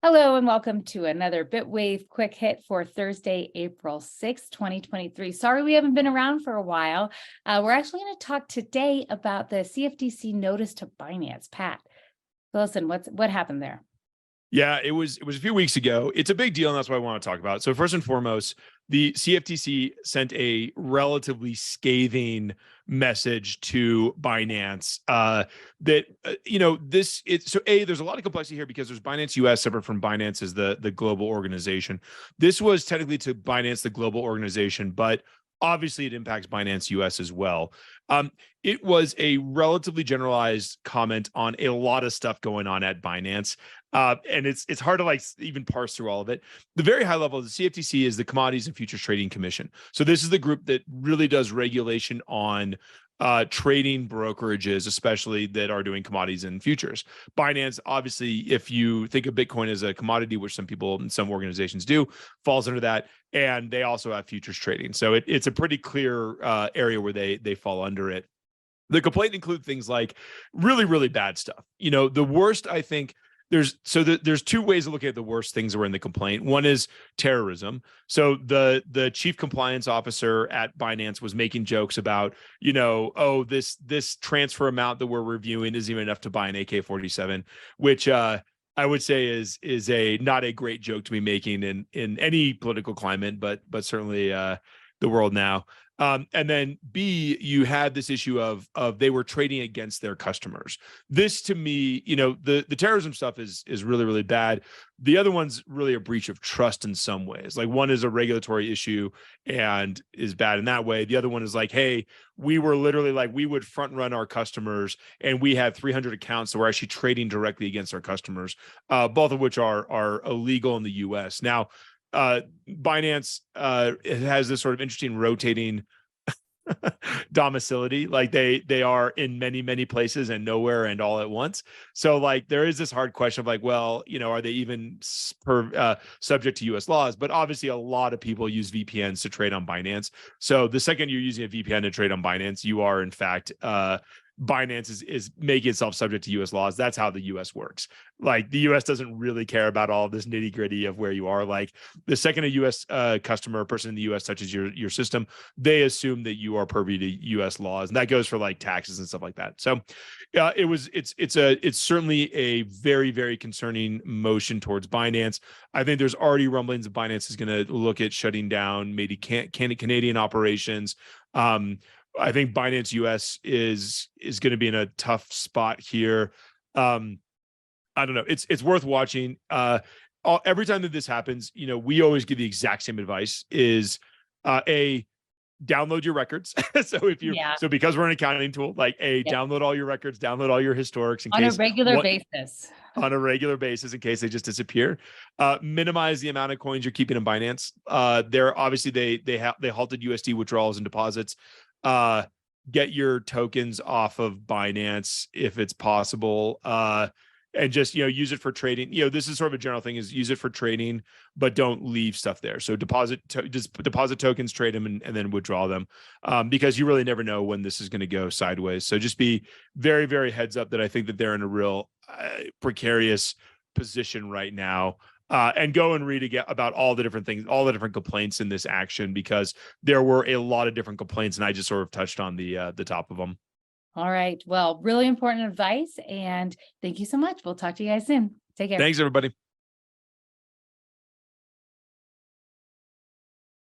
Hello and welcome to another Bitwave quick hit for Thursday, April 6th, 2023. Sorry we haven't been around for a while. We're actually going to talk today about the CFTC notice to Binance. Pat, listen, what happened there? Yeah, it was a few weeks ago. It's a big deal, and that's what I want to talk about. So first and foremost, the CFTC sent a relatively scathing message to Binance that there's a lot of complexity here because there's Binance US separate from Binance as the global organization. This was technically to Binance, the global organization, but obviously it impacts Binance US as well. It was a relatively generalized comment on a lot of stuff going on at Binance. And it's hard to even parse through all of it. The very high level of the CFTC is the Commodities and Futures Trading Commission. So this is the group that really does regulation on trading brokerages, especially that are doing commodities and futures. Binance, obviously, if you think of Bitcoin as a commodity, which some people and some organizations do, falls under that. And they also have futures trading. So it's a pretty clear area where they fall under it. The complaint includes things like really, really bad stuff. The worst, I think, there's two ways of looking at the worst things that were in the complaint. One is terrorism. So the chief compliance officer at Binance was making jokes about, this transfer amount that we're reviewing isn't even enough to buy an AK-47, which I would say is not a great joke to be making in any political climate, but certainly the world now. And then B, you had this issue of they were trading against their customers. This, to me, the terrorism stuff is really, really bad. The other one's really a breach of trust in some ways. Like, one is a regulatory issue and is bad in that way. The other one is like, hey, we were literally we would front run our customers and we had 300 accounts that were actually trading directly against our customers, both of which are illegal in the US. Now, Binance has this sort of interesting rotating domicility. Like they are in many places and nowhere and all at once. So there is this hard question of are they even subject to US laws? But obviously a lot of people use VPNs to trade on Binance. So the second you're using a VPN to trade on Binance, you are in fact Binance is making itself subject to US laws. That's how the US works. The US doesn't really care about all of this nitty gritty of where you are. The second a US customer or person in the US touches your system, they assume that you are purview to US laws. And that goes for taxes and stuff like that. So it's certainly a very, very concerning motion towards Binance. I think there's already rumblings that Binance is going to look at shutting down maybe Canadian operations. I think Binance US is going to be in a tough spot here. I don't know. It's worth watching. Every time that this happens, we always give the exact same advice: is download your records. So because we're an accounting tool, download all your records, download all your historics on a regular basis. On a regular basis, in case they just disappear. Minimize the amount of coins you're keeping in Binance. They're obviously they halted USD withdrawals and deposits. Get your tokens off of Binance if it's possible. And just, use it for trading. This is sort of a general thing: is use it for trading, but don't leave stuff there. So deposit tokens, trade them, and then withdraw them, because you really never know when this is going to go sideways. So just be very, very heads up that I think that they're in a real precarious position right now. And go and read again about all the different things, all the different complaints in this action, because there were a lot of different complaints, and I just sort of touched on the top of them. All right. Well, really important advice. And thank you so much. We'll talk to you guys soon. Take care. Thanks, everybody.